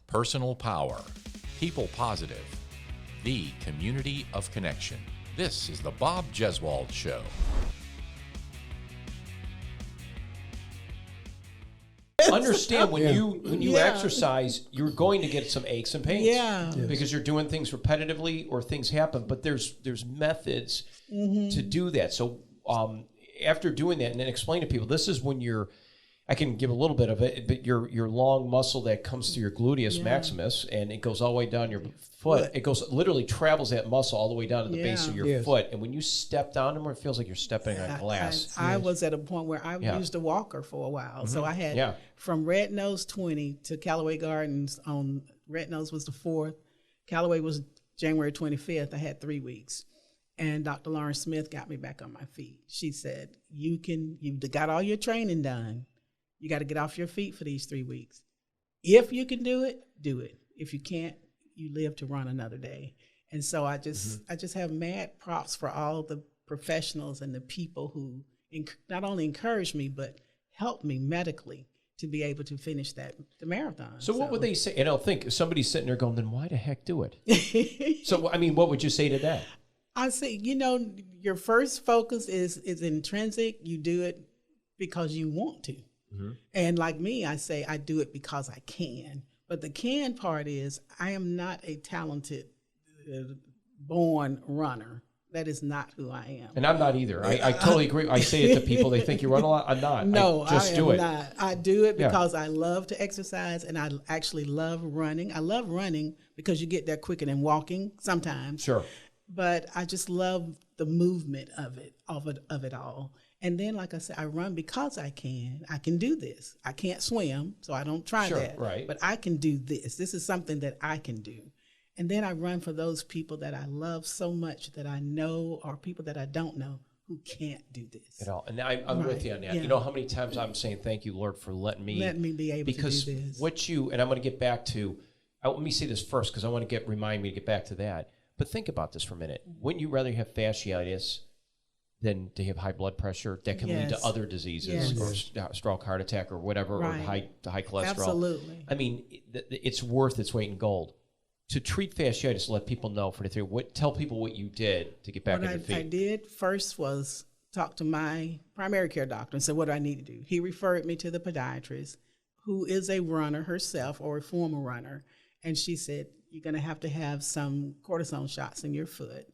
personal power, people positive, the community of connection. This is the Bob Jeswald Show. Understand when you exercise, you're going to get some aches and pains, because you're doing things repetitively or things happen. But there's methods to do that. So after doing that, and then explain to people, this is when I can give a little bit of it, but your long muscle that comes to your gluteus maximus, and it goes all the way down your foot. It literally travels that muscle all the way down to the base of your foot. And when you step down to it feels like you're stepping on glass. I was at a point where I used a walker for a while. So I had from Red Nose 20 to Callaway Gardens on Red Nose was the 4th. Callaway was January 25th. I had 3 weeks. And Dr. Lauren Smith got me back on my feet. She said, you've got all your training done. You got to get off your feet for these 3 weeks. If you can do it, do it. If you can't, you live to run another day. And so I just have mad props for all the professionals and the people who not only encouraged me, but helped me medically to be able to finish the marathon. So what would they say? And I'll think somebody's sitting there going, then why the heck do it? So, I mean, what would you say to that? I say, your first focus is intrinsic. You do it because you want to. And like me, I say I do it because I can. But the can part is I am not a talented, born runner. That is not who I am. And I'm not either. I totally agree. I say it to people. They think you run a lot. I'm not. No, I just do it. Not. I do it because I love to exercise, and I actually love running. I love running because you get there quicker than walking sometimes. Sure. But I just love the movement of it all. And then, like I said, I run because I can. I can do this. I can't swim, so I don't try that. Right. But I can do this. This is something that I can do. And then I run for those people that I love so much that I know, or people that I don't know who can't do this. At all. And I'm with you on that. Yeah. You know how many times I'm saying, thank you, Lord, for letting me be able to do this. Because and I'm going to get back to, let me say this first because I want to remind me to get back to that. But think about this for a minute. Wouldn't you rather have fasciitis than to have high blood pressure that can lead to other diseases or stroke, heart attack, or whatever, or high cholesterol? Absolutely. I mean, it's worth its weight in gold. To treat fasciitis, let people know tell people what you did to get back on your feet. What I did first was talk to my primary care doctor and said, what do I need to do? He referred me to the podiatrist, who is a runner herself or a former runner. And she said, you're going to have some cortisone shots in your foot.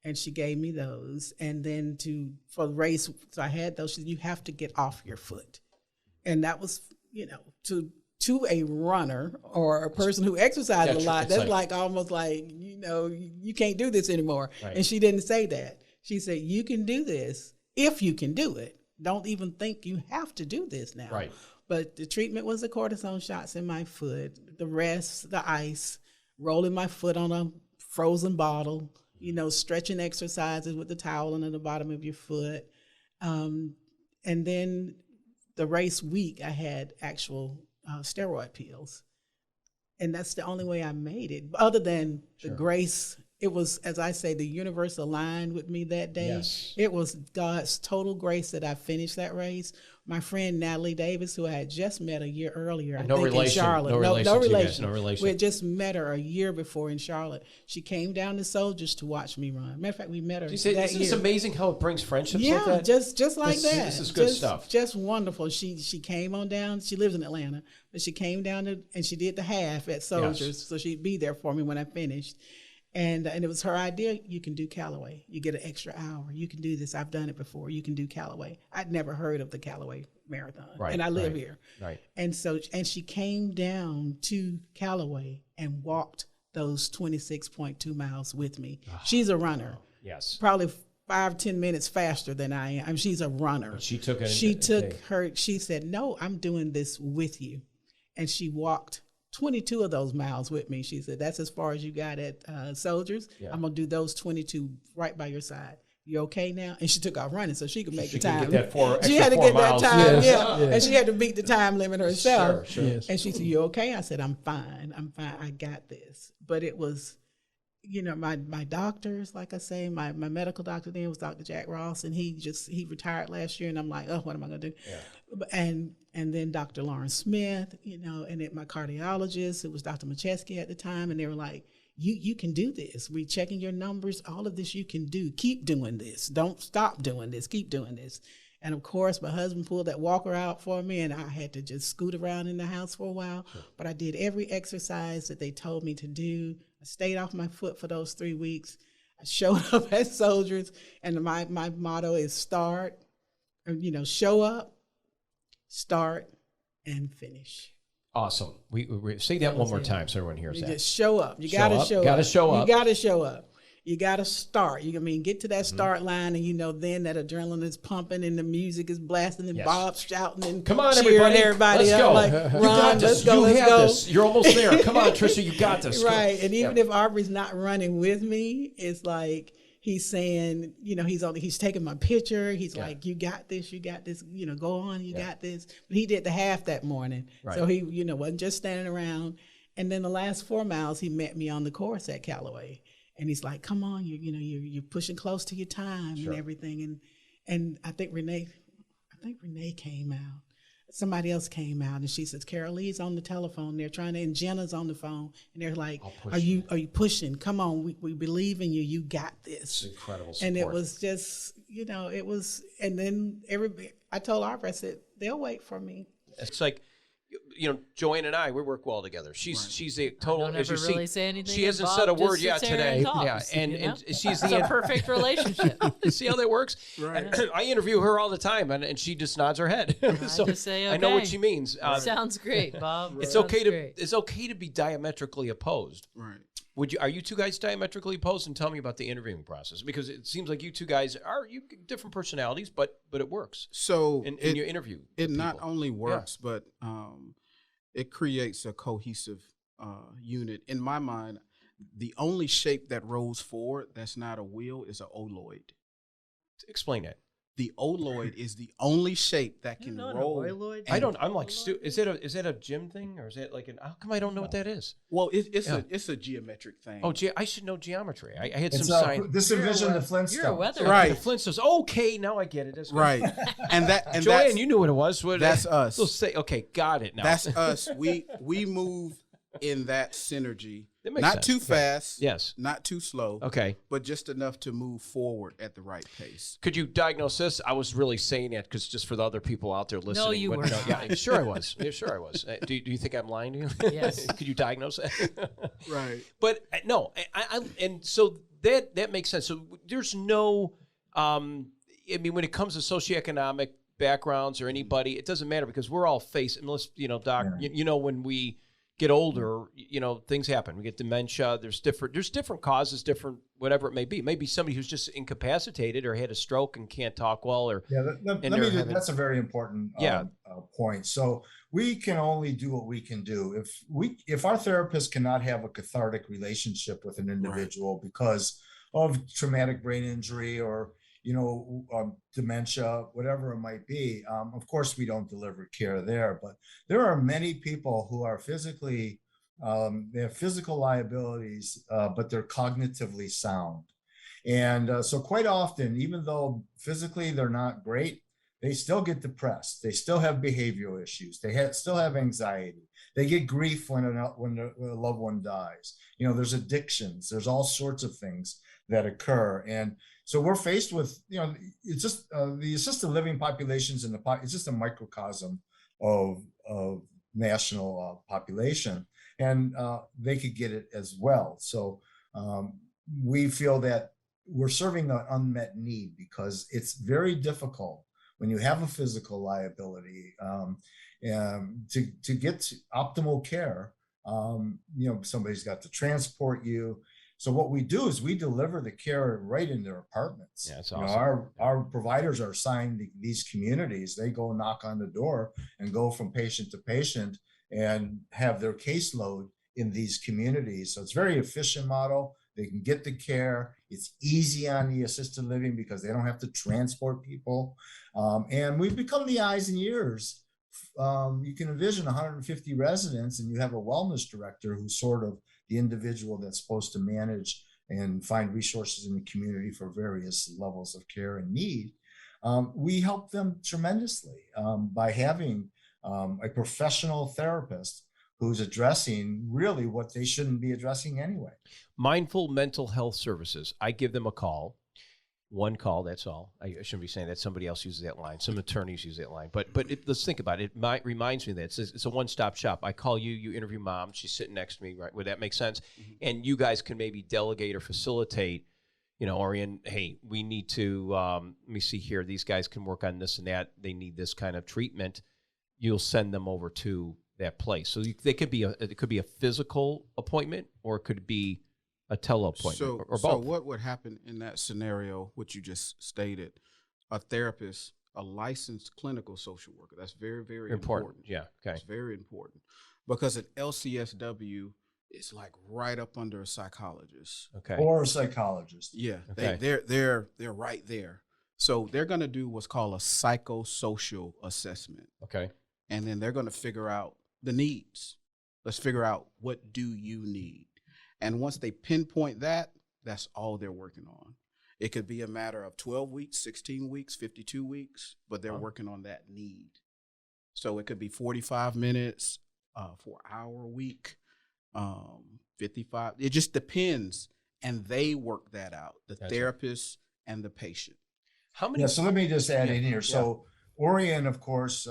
And she gave me those. And then for the race, so I had those. She said, you have to get off your foot. And that was, to a runner or a person who exercises a lot, that's like almost like, you can't do this anymore. Right. And she didn't say that. She said, you can do this if you can do it. Don't even think you have to do this now. Right. But the treatment was the cortisone shots in my foot, the rest, the ice, rolling my foot on a frozen bottle, stretching exercises with the towel under the bottom of your foot. And then the race week, I had actual steroid pills. And that's the only way I made it. Other than the grace, it was, as I say, the universe aligned with me that day. Yes. It was God's total grace that I finished that race. My friend Natalie Davis, who I had just met a year earlier, in Charlotte. No relation. We had just met her a year before in Charlotte. She came down to Soldiers to watch me run. Matter of fact, we met her that year. Isn't this amazing how it brings friendships like that? just like that. This is good stuff. Just wonderful. She came on down. She lives in Atlanta, but she came down and she did the half at Soldiers, so she'd be there for me when I finished. And it was her idea. You can do Callaway. You get an extra hour. You can do this. I've done it before. You can do Callaway. I'd never heard of the Callaway Marathon, and I live here. Right. And she came down to Callaway and walked those 26.2 miles with me. She's a runner. Yes. Probably 5-10 minutes faster than I am. She's a runner. She took it. She said, "No, I'm doing this with you," and she walked 22 of those miles with me. She said, that's as far as you got at Soldiers. Yeah. I'm going to do those 22 right by your side. You okay now? And she took off running so she could make the time. She had to get that time, and she had to beat the time limit herself. Sure. Yes. And she said, you okay? I said, I'm fine. I got this. But it was you know, my doctors, like I say, my medical doctor then was Dr. Jack Ross, and he retired last year, and I'm like, oh, what am I going to do? Yeah. And then Dr. Lawrence Smith, you know, and then my cardiologist, it was Dr. Macheski at the time, and they were like, you can do this. We're checking your numbers, all of this you can do. Keep doing this. Don't stop doing this. Keep doing this. And of course, my husband pulled that walker out for me, and I had to just scoot around in the house for a while. Sure. But I did every exercise that they told me to do. I stayed off my foot for those 3 weeks. I showed up as soldiers, and my motto is start, you know, show up, start, and finish. Awesome. We say that one more time so everyone hears that. Just show up. You got to show up. Got to show up. You got to show up. You got to start. Get to that start line, and you know then that adrenaline is pumping and the music is blasting and Bob's shouting and come on, everybody let's up go. like, you got this. Let's go. This. You're almost there. Come on, Tricia, you got this. Right. And even if Aubrey's not running with me, it's like he's saying, you know, he's taking my picture. He's like, you got this, you know, go on, you got this. But he did the half that morning. Right. So he, you know, wasn't just standing around. And then the last 4 miles, he met me on the course at Callaway. And he's like, come on, you're pushing close to your time and everything. And I think Renee came out. Somebody else came out, and she says, Carol Lee's on the telephone. They're trying to, and Jenna's on the phone, and they're like, are you pushing? Come on, we believe in you. You got this. It's incredible support. And it was just, you know, it was, and then I told Aubrey, I said, they'll wait for me. It's like, you know, Joanne and I, we work well together. She's a total. I don't ever really say anything. She hasn't said a word yet today. And she's a perfect relationship. See how that works? Right. I interview her all the time, and she just nods her head. So I just say, okay. I know what she means. Sounds great, Bob. It's okay to be diametrically opposed. Right. Are you two guys diametrically opposed? And tell me about the interviewing process, because it seems like you two guys are different personalities, but it works. So in your interview, it not only works, but it creates a cohesive unit. In my mind, the only shape that rolls forward that's not a wheel is an oloid. Explain it. The oloid is the only shape that can roll. I don't. I'm like, is that a gym thing, or is it like how come I don't know what that is? Well, it's a geometric thing. Oh, I should know geometry. I had some science. This envision the Flintstones. You're a weather right? The Flintstones. Okay, now I get it. That's right. And Joanne, you knew what it was. That's us. Let's say, okay, got it now. That's us. We move in that synergy. Not sense. Too fast. Yes. Not too slow. Okay. But just enough to move forward at the right pace. Could you diagnose this? I was really saying it because just for the other people out there listening. No, you were not. Yeah, sure I was. Yeah, sure I was. Do you think I'm lying to you? Yes. Could you diagnose that? Right. But no, and so that makes sense. So there's no, I mean, when it comes to socioeconomic backgrounds or anybody, it doesn't matter because we're all facing, unless, Doc, you know, when we get older, things happen. We get dementia. There's different causes, different whatever it may be. Maybe somebody who's just incapacitated or had a stroke and can't talk well. Or that's a very important point. So we can only do what we can do. If our therapist cannot have a cathartic relationship with an individual because of traumatic brain injury or dementia, whatever it might be. Of course, we don't deliver care there, but there are many people who are physically, they have physical liabilities, but they're cognitively sound. And so quite often, even though physically they're not great, they still get depressed. They still have behavioral issues. They still have anxiety. They get grief when a loved one dies. There's addictions. There's all sorts of things that occur. And so we're faced with, it's just the assisted living populations it's just a microcosm of national population, and they could get it as well. So we feel that we're serving an unmet need because it's very difficult when you have a physical liability to get to optimal care. Somebody's got to transport you. So what we do is we deliver the care right in their apartments. Yeah, that's awesome. Our providers are assigned these communities. They go knock on the door and go from patient to patient and have their caseload in these communities. So it's a very efficient model. They can get the care. It's easy on the assisted living because they don't have to transport people. And we've become the eyes and ears. You can envision 150 residents and you have a wellness director who's sort of the individual that's supposed to manage and find resources in the community for various levels of care and need, we help them tremendously by having a professional therapist who's addressing really what they shouldn't be addressing anyway. Mindful Mental Health Services. I give them a call. One call, that's all. I shouldn't be saying that. Somebody else uses that line. Some attorneys use that line. But let's think about it. It reminds me that it's a one-stop shop. I call you, you interview Mom. She's sitting next to me, right? Would that make sense? Mm-hmm. And you guys can maybe delegate or facilitate, Orion, hey, we need to, let me see here. These guys can work on this and that. They need this kind of treatment. You'll send them over to that place. So it could be a physical appointment, or it could be a tele-appointment, or both. So what would happen in that scenario, which you just stated, a therapist, a licensed clinical social worker, that's very, very important. Yeah, okay. It's very important because an LCSW is like right up under a psychologist. Okay. Or a psychologist. Yeah, okay. they're right there. So they're going to do what's called a psychosocial assessment. Okay. And then they're going to figure out the needs. Let's figure out, what do you need? And once they pinpoint that, that's all they're working on. It could be a matter of 12 weeks, 16 weeks, 52 weeks, but they're working on that need. So it could be 45 minutes, 4 hour a week, 55. It just depends. And they work that out, the therapist and the patient. How many? Yeah, so let me just add in here. So Orion, of course,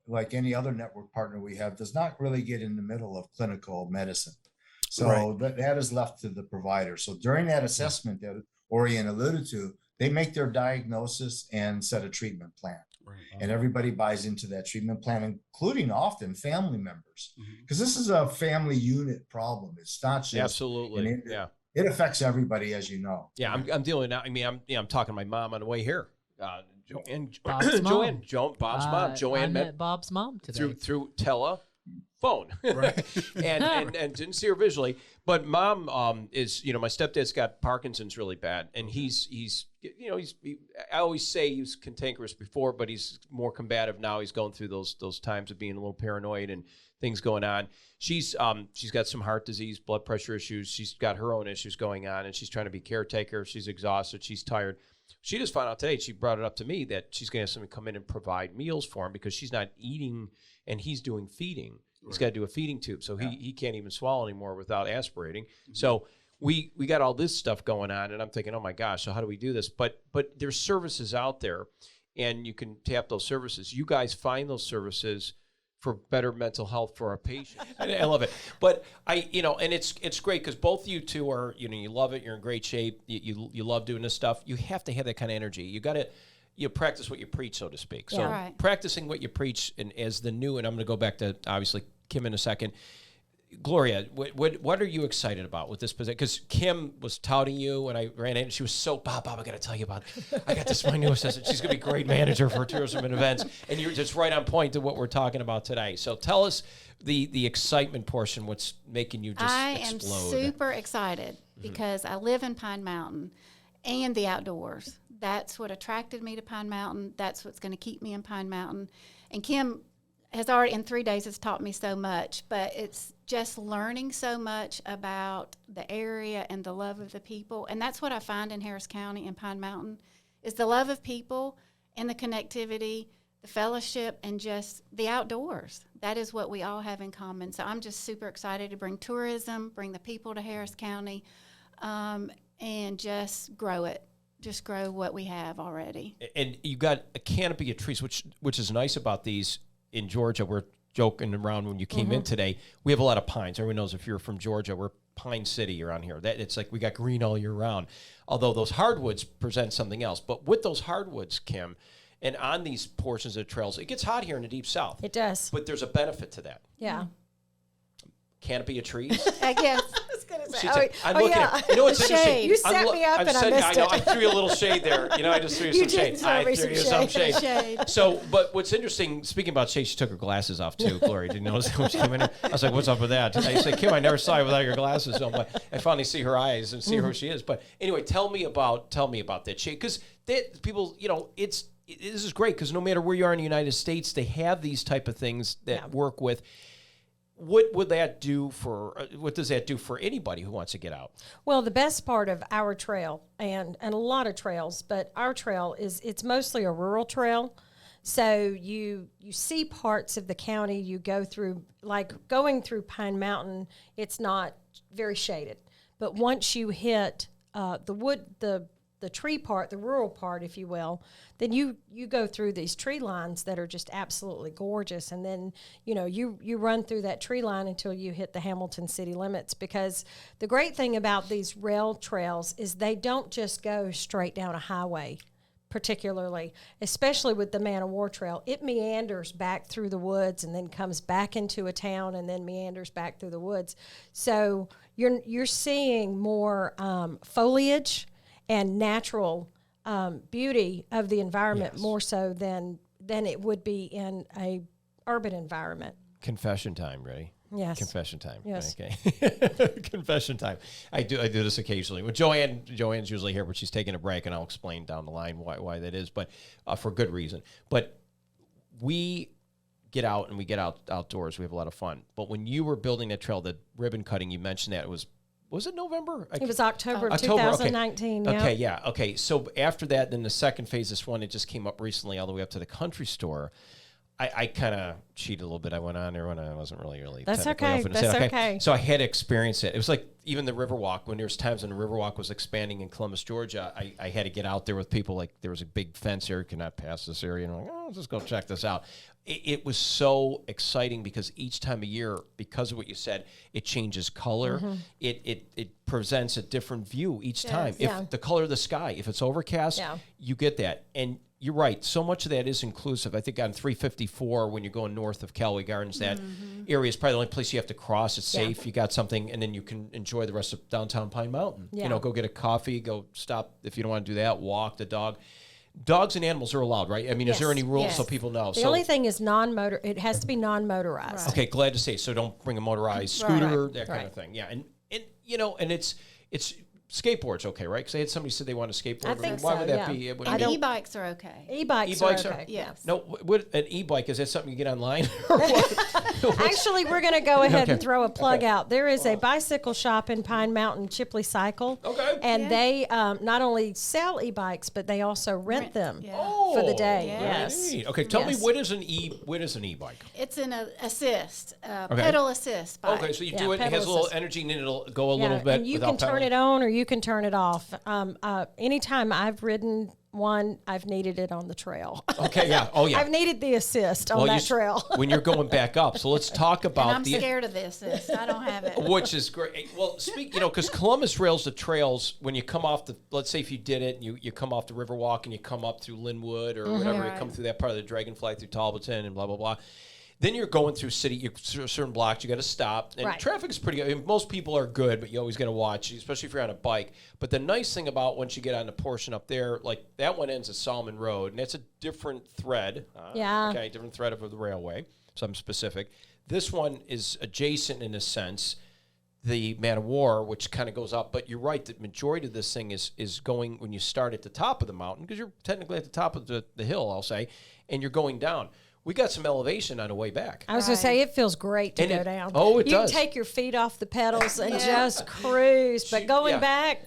like any other network partner we have, does not really get in the middle of clinical medicine. So that is left to the provider. So during that assessment that Orion alluded to, they make their diagnosis and set a treatment plan. Right. And everybody buys into that treatment plan, including often family members, because this is a family unit problem. It's not just absolutely. It affects everybody, as you know. Yeah, I'm dealing now. I mean, I'm talking to my mom on the way here. Bob's mom. Bob's mom. Joanne met Bob's mom today through telephone, right? and didn't see her visually. But Mom is, my stepdad's got Parkinson's really bad, and he's I always say he was cantankerous before, but he's more combative now. He's going through those times of being a little paranoid and things going on. She's got some heart disease, blood pressure issues. She's got her own issues going on, and she's trying to be caretaker. She's exhausted. She's tired. She just found out today, she brought it up to me, that she's going to have someone come in and provide meals for him because she's not eating and he's doing feeding. Right. He's got to do a feeding tube. So he can't even swallow anymore without aspirating. Mm-hmm. So we got all this stuff going on, and I'm thinking, oh my gosh, so how do we do this? But there's services out there, and you can tap those services. You guys find those services for better mental health for our patients. I love it. But and it's great because both you two are, you love it. You're in great shape. You love doing this stuff. You have to have that kind of energy. You got to practice what you preach, so to speak. So practicing what you preach, and as the new, and I'm going to go back to obviously Kim in a second. Gloria, what are you excited about with this position? Because Kim was touting you when I ran in, and she was so, Bob, I got to tell you about it. I got this, my new assistant. She's going to be a great manager for tourism and events. And you're just right on point to what we're talking about today. So tell us the excitement portion, what's making you just explode. I am super excited because I live in Pine Mountain and the outdoors. That's what attracted me to Pine Mountain. That's what's going to keep me in Pine Mountain. And Kim has already, in 3 days, has taught me so much, but it's just learning so much about the area and the love of the people. And that's what I find in Harris County and Pine Mountain, is the love of people and the connectivity, the fellowship, and just the outdoors. That is what we all have in common. So I'm just super excited to bring tourism, bring the people to Harris County, and just grow it. Just grow what we have already. And you got a canopy of trees, which is nice about these. In Georgia, we're joking around when you came in today. We have a lot of pines. Everyone knows if you're from Georgia, we're Pine City around here. It's like we got green all year round. Although those hardwoods present something else. But with those hardwoods, Kim, and on these portions of the trails, it gets hot here in the Deep South. It does. But there's a benefit to that. Yeah. Canopy of trees. I guess. I was going to say. I'm looking at, what's interesting? You set me up and I missed it. I threw you a little shade there. I just threw you some shade. I threw you some shade. So, but what's interesting, speaking about shade, she took her glasses off too, Gloria. Did you notice when she came in? I was like, what's up with that? I said, Kim, I never saw you without your glasses on, but I finally see her eyes and see who she is. But anyway, tell me about that shade. Because people, this is great because no matter where you are in the United States, they have these type of things that work with. what would that do for? What does that do for anybody who wants to get out? Well, the best part of our trail, and a lot of trails, but our trail it's mostly a rural trail. So you see parts of the county you go through, like going through Pine Mountain, it's not very shaded. But once you hit the tree part, the rural part, if you will, then you go through these tree lines that are just absolutely gorgeous. And then, you run through that tree line until you hit the Hamilton city limits, because the great thing about these rail trails is they don't just go straight down a highway, particularly, especially with the Man of War Trail. It meanders back through the woods and then comes back into a town and then meanders back through the woods. So you're seeing more foliage and natural beauty of the environment, more so than it would be in a urban environment. Confession time, ready? Yes. Confession time. Yes. Okay. Confession time. I do this occasionally. Well, Joanne's usually here, but she's taking a break, and I'll explain down the line why that is, but for good reason. But we get out and we get outdoors. We have a lot of fun. But when you were building that trail, the ribbon cutting, you mentioned that was it November? It was October of 2019. Okay, yeah. Okay, so after that, then the second phase, this one, it just came up recently all the way up to the country store. I kind of cheated a little bit. I went on there when I wasn't really That's technically okay. open. That's Said, okay. So I had to experience it. It was like even the Riverwalk, when there's times when the Riverwalk was expanding in Columbus, Georgia, I had to get out there with people. Like there was a big fence here, you cannot pass this area. And I'm like, let's just go check this out. It was so exciting because each time of year, because of what you said, it changes color. Mm-hmm. It presents a different view each time. If the color of the sky, if it's overcast, you get that. And you're right. So much of that is inclusive. I think on 354, when you're going north of Callaway Gardens, that area is probably the only place you have to cross. It's safe. You got something, and then you can enjoy the rest of downtown Pine Mountain. Yeah. Go get a coffee, go stop if you don't want to do that, walk the dog. Dogs and animals are allowed, right? I mean, is there any rules so people know? The only thing is non-motor. It has to be non-motorized. Right. Okay, glad to say. So don't bring a motorized scooter, that kind of thing. Yeah, and it's skateboards, okay, right? Because I had somebody said they want a skateboard. I think Why so, would that be? And e-bikes are okay. E-bikes are okay. Yes. No, what an e-bike, is that something you get online? Actually, we're going to go ahead and throw a plug out. There is a bicycle shop in Pine Mountain, Chipley Cycle. Okay. And they not only sell e-bikes, but they also rent them for the day. Yes. Okay, tell me, what is an e-bike? It's an assist, pedal assist bike. Okay, so you do it, it has a little energy, and then it'll go a little bit. And you can turn it on or you can turn it off. Anytime I've ridden one, I've needed it on the trail. Okay, yeah. Oh, yeah. I've needed the assist on that trail. When you're going back up. So let's talk about and I'm scared of the assist. I don't have it. Which is great. Well, because Columbus rails the trails when you come off let's say if you did it, and you come off the Riverwalk and you come up through Linwood or whatever, you come through that part of the Dragonfly through Talbotton and blah, blah, blah. Then you're going through certain blocks. You got to stop, and traffic is pretty good. I mean, most people are good, but you always got to watch, especially if you're on a bike. But the nice thing about once you get on the portion up there, like that one ends at Solomon Road, and that's a different thread. Okay, different thread of the railway. Something specific. This one is adjacent in a sense. The Man of War, which kind of goes up, but you're right. The majority of this thing is going when you start at the top of the mountain, because you're technically at the top of the hill, I'll say, and you're going down. We got some elevation on the way back. I was going to say, it feels great to go down. Oh, it does. You can take your feet off the pedals and just cruise. But going back,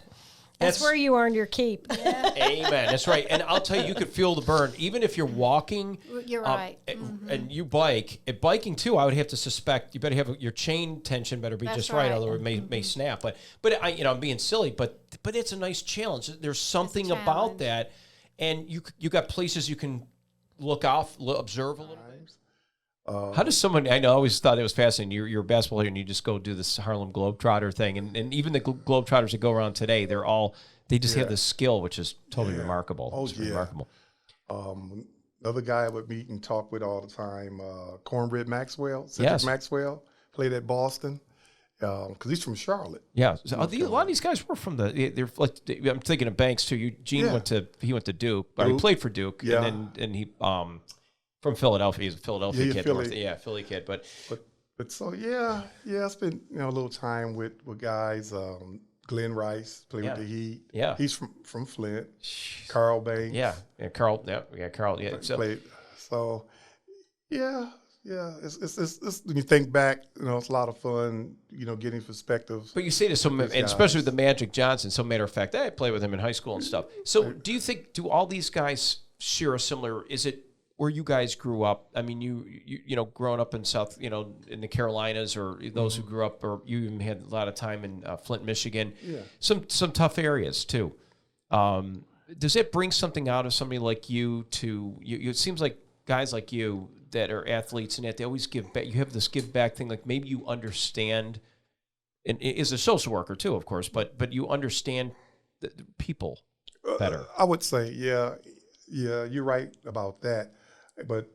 that's where you earned your keep. Yeah. Amen. That's right. And I'll tell you, you could feel the burn. Even if you're walking. You're right. And you bike. Biking, too, I would have to suspect you better have your chain tension better be just right, although it may snap. But I'm being silly, but it's a nice challenge. There's something about that. And you got places you can look off, observe a little bit. How does someone? I always thought it was fascinating. You're a basketball player, and you just go do this Harlem Globetrotter thing, and even the Globetrotters that go around today, they just have this skill, which is totally remarkable. Oh, it's remarkable. Another guy I would meet and talk with all the time, Cornbread Maxwell, Cedric Maxwell, played at Boston. Because he's from Charlotte. Yeah, so a lot of these guys were from they're like, I'm thinking of Banks too. Eugene went to Duke, or he played for Duke, and he from Philadelphia. He's a Philadelphia kid, Philly kid. But so I spent a little time with guys. Glenn Rice played with the Heat. Yeah, he's from Flint. Carl Banks. Carl. Yeah. Played. So Yeah. It's when you think back, it's a lot of fun, getting perspectives. But you say this, and especially with the Magic Johnson, so matter of fact, I played with him in high school and stuff. So do all these guys share a similar, is it where you guys grew up? I mean, you growing up in South, in the Carolinas, or those who grew up, or you even had a lot of time in Flint, Michigan, some tough areas too. Does it bring something out of somebody like you to you? It seems like guys like you that are athletes and that they always give back. You have this give back thing, like maybe you understand, and is a social worker too, of course, but you understand the people better. I would say, yeah, you're right about that. But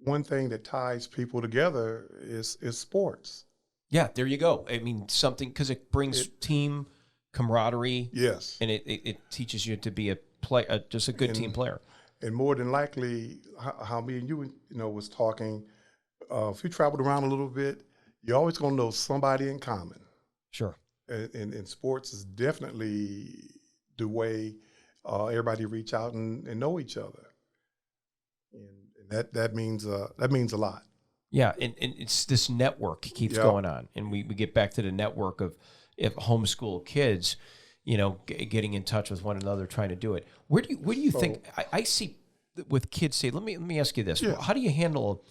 one thing that ties people together is sports. Yeah, there you go. I mean, something, because it brings team camaraderie. Yes, and it teaches you to be just a good team player. And more than likely, how me and you was talking, if you traveled around a little bit, you're always going to know somebody in common. Sure. And sports is definitely the way everybody reach out and know each other. And that means a lot. Yeah, and it's this network keeps going on, and we get back to the network of homeschool kids, getting in touch with one another, trying to do it. Where do you think I see with kids say? Let me ask you this: How do you handle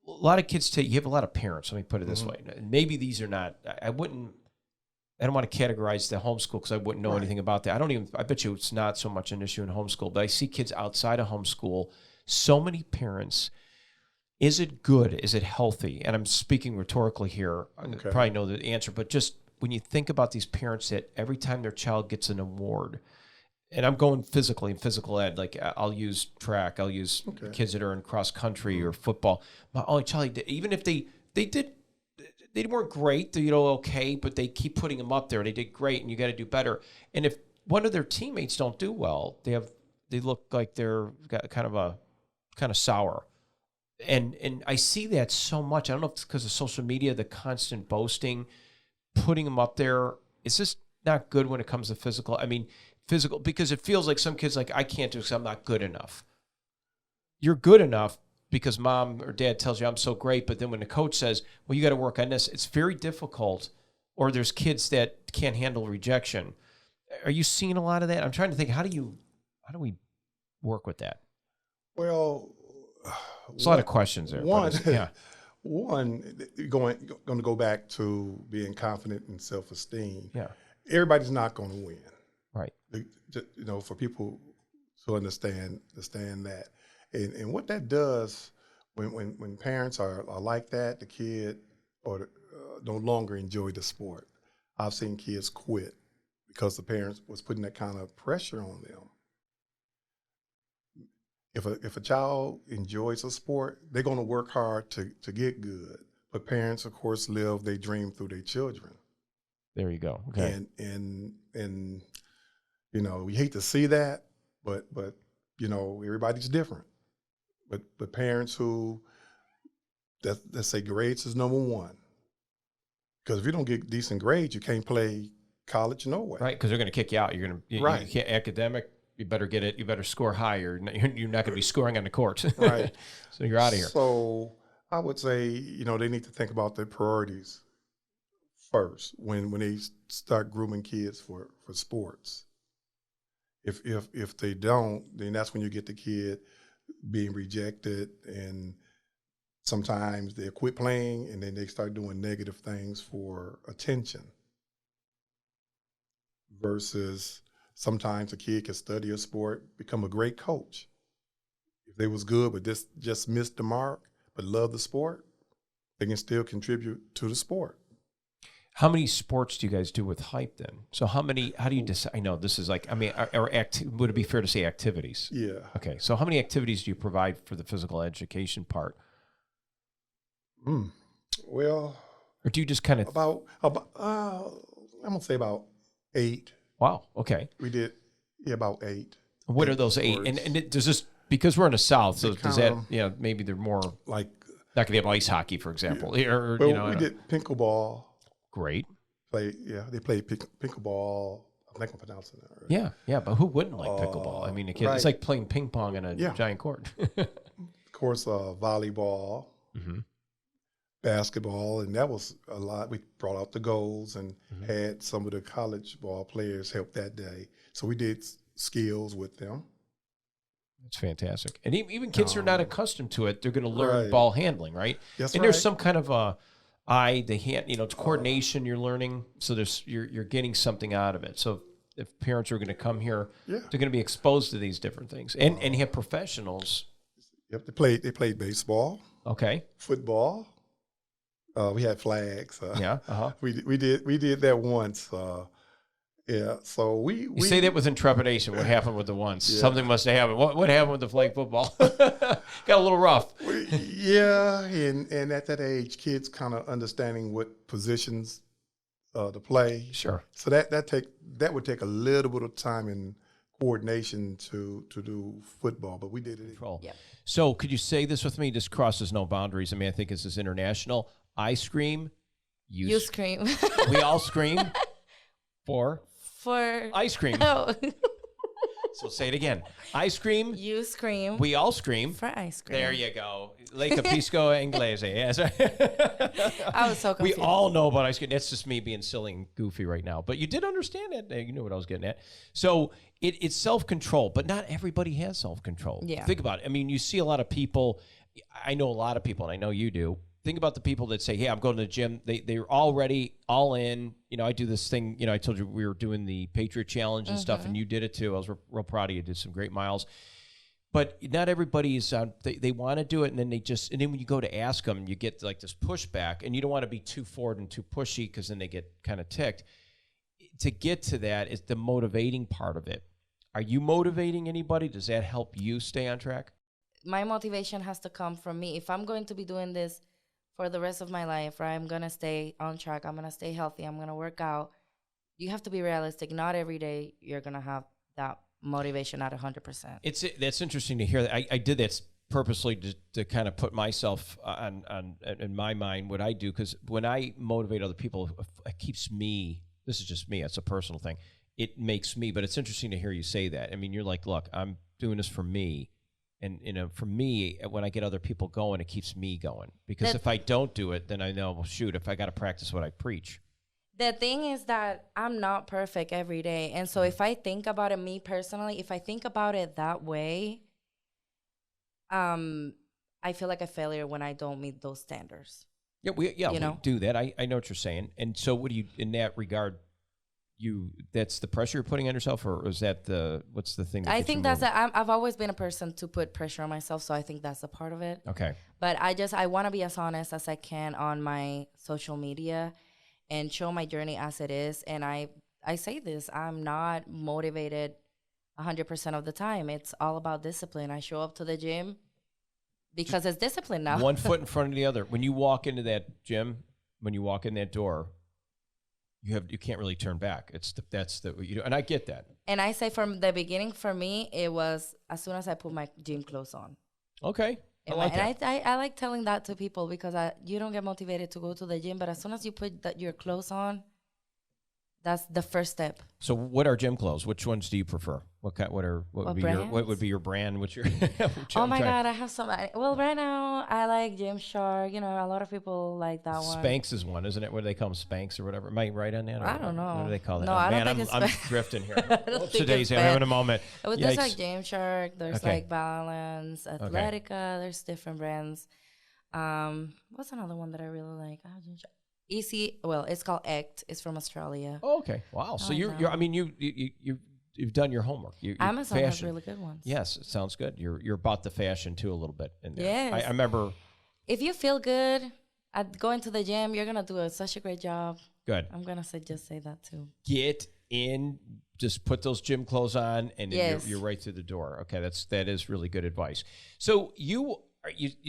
a lot of kids? You have a lot of parents. Let me put it this way. Maybe these are not. I don't want to categorize the homeschool because I wouldn't know anything about that. I bet you it's not so much an issue in homeschool, but I see kids outside of homeschool. So many parents. Is it good? Is it healthy? And I'm speaking rhetorically here. I probably know the answer, but just when you think about these parents that every time their child gets an award, and I'm going physically in physical ed, like I'll use track, I'll use kids that are in cross country or football. My only child, even if they weren't great, okay, but they keep putting them up there. They did great, and you got to do better. And if one of their teammates don't do well, they look like they're kind of sour. And I see that so much. I don't know if it's because of social media, the constant boasting, putting them up there. It's just not good when it comes to physical. I mean, physical, because it feels like some kids like, I can't do it because I'm not good enough. You're good enough because mom or dad tells you I'm so great, but then when the coach says, well, you got to work on this, it's very difficult. Or there's kids that can't handle rejection. Are you seeing a lot of that? I'm trying to think, how do we work with that? Well, there's a lot of questions there. One, going to go back to being confident and self-esteem. Yeah, everybody's not going to win, right? For people to understand that, and what that does when parents are like that, the kid or no longer enjoy the sport. I've seen kids quit because the parents was putting that kind of pressure on them. If a child enjoys a sport, they're going to work hard to get good. But parents, of course, live their dream through their children. There you go. Okay. And we hate to see that, but everybody's different. But parents who that say grades is number one, because if you don't get decent grades, you can't play college no way. Right, because they're going to kick you out. You can't academic. You better get it. You better score higher. You're not going to be scoring on the court. Right. So you're out of here. So I would say, they need to think about their priorities first when they start grooming kids for sports. If they don't, then that's when you get the kid being rejected, and sometimes they quit playing and then they start doing negative things for attention. Versus sometimes a kid can study a sport, become a great coach. If they was good but just missed the mark, but love the sport, they can still contribute to the sport. How many sports do you guys do with Hype then? So how do you decide? I know this is like, would it be fair to say activities? Yeah. Okay, so how many activities do you provide for the physical education part? Well. Or do you just kind of. I'm going to say about 8. Wow. Okay. We did, about 8. What are those 8? And does this, because we're in the South, so does that, maybe they're more like not going to have ice hockey, for example. Yeah. We did pickleball. Great. They played pickleball. I think I'm pronouncing that right. Yeah, but who wouldn't like pickleball? I mean, it's like playing ping pong in a giant court. Of course, volleyball. basketball, and that was a lot. We brought out the goals and had some of the college ball players help that day. So we did skills with them. That's fantastic. And even kids who are not accustomed to it, they're going to learn ball handling, right? That's and there's some kind of the hand, it's coordination you're learning. So you're getting something out of it. So if parents are going to come here, they're going to be exposed to these different things. And you have professionals. Yep, they played baseball. Okay. Football. We had flags. Uh-huh. We did that once. So we say that with intrepidation. What happened with the once? Something must have happened. What happened with the flag football? Got a little rough. And at that age, kids kind of understanding what positions to play. Sure. So that would take a little bit of time and coordination to do football, but we did it. Yep. So could you say this with me? This crosses no boundaries. I mean, I think this is international. I scream. You scream. We all scream. For ice cream. Oh. So say it again. I scream. You scream. We all scream. For ice cream. There you go. Le Capisco Inglese. Yes. I was so confused. We all know about ice cream. That's just me being silly and goofy right now. But you did understand it. You knew what I was getting at. So it's self-control, but not everybody has self-control. Yeah. Think about it. I mean, you see a lot of people. I know a lot of people, and I know you do. Think about the people that say, hey, I'm going to the gym. They're already all in. I do this thing. I told you we were doing the Patriot Challenge and stuff, and you did it too. I was real proud of you. You did some great miles. But not everybody is they want to do it, and then and then when you go to ask them, you get like this pushback, and you don't want to be too forward and too pushy because then they get kind of ticked. To get to that is the motivating part of it. Are you motivating anybody? Does that help you stay on track? My motivation has to come from me. If I'm going to be doing this for the rest of my life, right, I'm going to stay on track. I'm going to stay healthy. I'm going to work out. You have to be realistic. Not every day you're going to have that motivation at 100%. That's interesting to hear. I did that purposely to kind of put myself on in my mind what I do, because when I motivate other people, it keeps me. This is just me. It's a personal thing. It makes me. But it's interesting to hear you say that. I mean, you're like, look, I'm doing this for me. And, for me, when I get other people going, it keeps me going. Because if I don't do it, then I know, well, shoot, if I got to practice what I preach. The thing is that I'm not perfect every day. And so if I think about it, me personally, if I think about it that way, I feel like a failure when I don't meet those standards. Yeah, we do that. I know what you're saying. And so what do you, in that regard, that's the pressure you're putting on yourself, or is that what's the thing? I think I've always been a person to put pressure on myself, so I think that's a part of it. Okay. But I want to be as honest as I can on my social media and show my journey as it is. And I say this, I'm not motivated 100% of the time. It's all about discipline. I show up to the gym because it's discipline now. One foot in front of the other. When you walk into that gym, when you walk in that door, you can't really turn back. That's what you do, and I get that. And I say from the beginning, for me, it was as soon as I put my gym clothes on. Okay, I like telling that to people because you don't get motivated to go to the gym, but as soon as you put your clothes on, that's the first step. So, what are gym clothes? Which ones do you prefer? What would be your brand? What's your? Oh my God, I have so many. Well, right now I like Gymshark. A lot of people like that one. Spanx is one, isn't it? What do they call them? Spanx or whatever. Am I right on that? I don't know. What do they call that? No, I don't think I'm drifting here. Today's I'm having a moment. There's like Gymshark. There's like Balance, Athletica. There's different brands. What's another one that I really like? Gymshark. It's called ACT. It's from Australia. Oh, okay. Wow. So you've done your homework. Amazon has really good ones. Yes, it sounds good. You're about the fashion too a little bit in there. Yes. I remember. If you feel good at going to the gym, you're gonna do such a great job. Good. I'm gonna just say that too. Get in. Just put those gym clothes on, and you're right through the door. Okay, that is really good advice. So you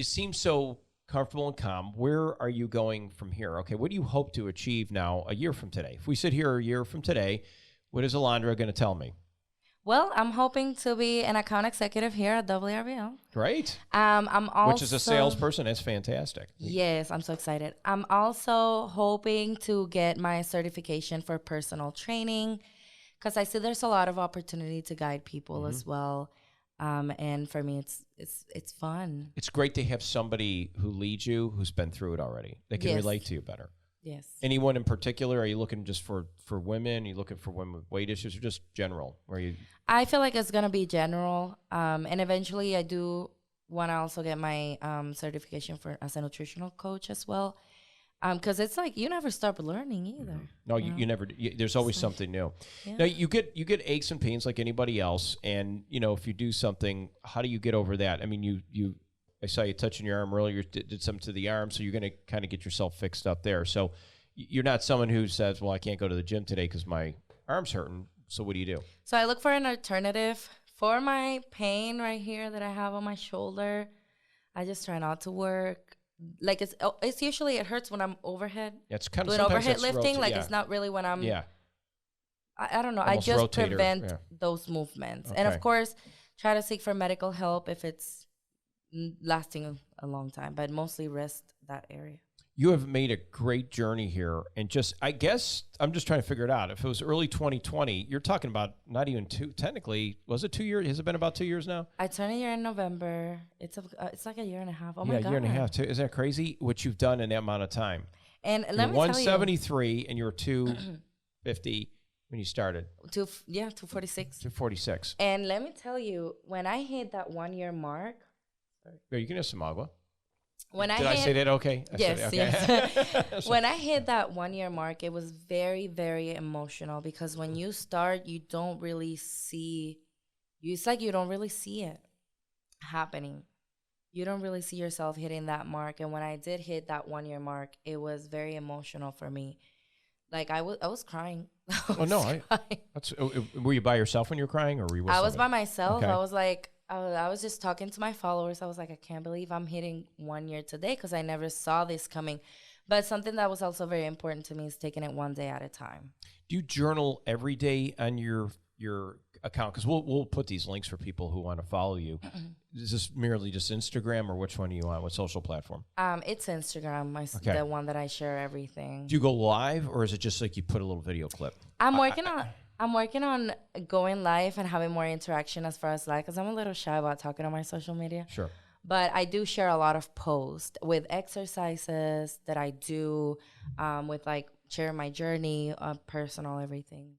seem so comfortable and calm. Where are you going from here? Okay, what do you hope to achieve now a year from today? If we sit here a year from today, what is Alondra going to tell me? Well, I'm hoping to be an account executive here at WRBL. Great. I'm also, which is a salesperson. That's fantastic. Yes, I'm so excited. I'm also hoping to get my certification for personal training because I see there's a lot of opportunity to guide people as well. And for me, it's fun. It's great to have somebody who leads you who's been through it already. They can relate to you better. Yes. Anyone in particular? Are you looking just for women? Are you looking for women with weight issues, or just general? I feel like it's gonna be general, and eventually I do want to also get my certification as a nutritional coach as well, because it's like you never stop learning either. No, you never. There's always something new. Yeah. Now you get aches and pains like anybody else, and if you do something, how do you get over that? I mean, I saw you touching your arm earlier. Did something to the arm, so you're going to kind of get yourself fixed up there. So you're not someone who says, "Well, I can't go to the gym today because my arm's hurting." So what do you do? So I look for an alternative for my pain right here that I have on my shoulder. I just try not to work. Like it's usually it hurts when I'm overhead. Yeah, it's kind of doing overhead lifting. Like it's not really when I'm. Yeah. I don't know. Almost I just rotator, prevent those movements, and of course, try to seek for medical help if it's lasting a long time, but mostly rest that area. You have made a great journey here, and I guess I'm just trying to figure it out. If it was early 2020, you're talking about not even technically, was it 2 years? Has it been about 2 years now? I turned a year in November. It's like a year and a half. Oh my God. Yeah, a year and a half too. Isn't that crazy what you've done in that amount of time? And you're let me tell you. 173 and you were 250 when you started. 246. 246. And let me tell you, when I hit that 1 year mark. Yeah, you can have some agua. Did I say that okay? Yes, yes. When I hit that 1 year mark, it was very, very emotional because when you start, you don't really see, it's like you don't really see it happening. You don't really see yourself hitting that mark. And when I did hit that 1 year mark, it was very emotional for me. Like I was crying. Were you by yourself when you were crying, or were you with somebody? was by myself. Okay. I was like, I was just talking to my followers. I was like, I can't believe I'm hitting 1 year today because I never saw this coming. But something that was also very important to me is taking it one day at a time. Do you journal every day on your account? Because we'll put these links for people who want to follow you. Is this merely just Instagram, or which one are you on? What social platform? It's Instagram, the one that I share everything. Do you go live, or is it just like you put a little video clip? I'm working on going live and having more interaction as far as live, because I'm a little shy about talking on my social media. Sure. But I do share a lot of posts with exercises that I do, with like sharing my journey, personal, everything.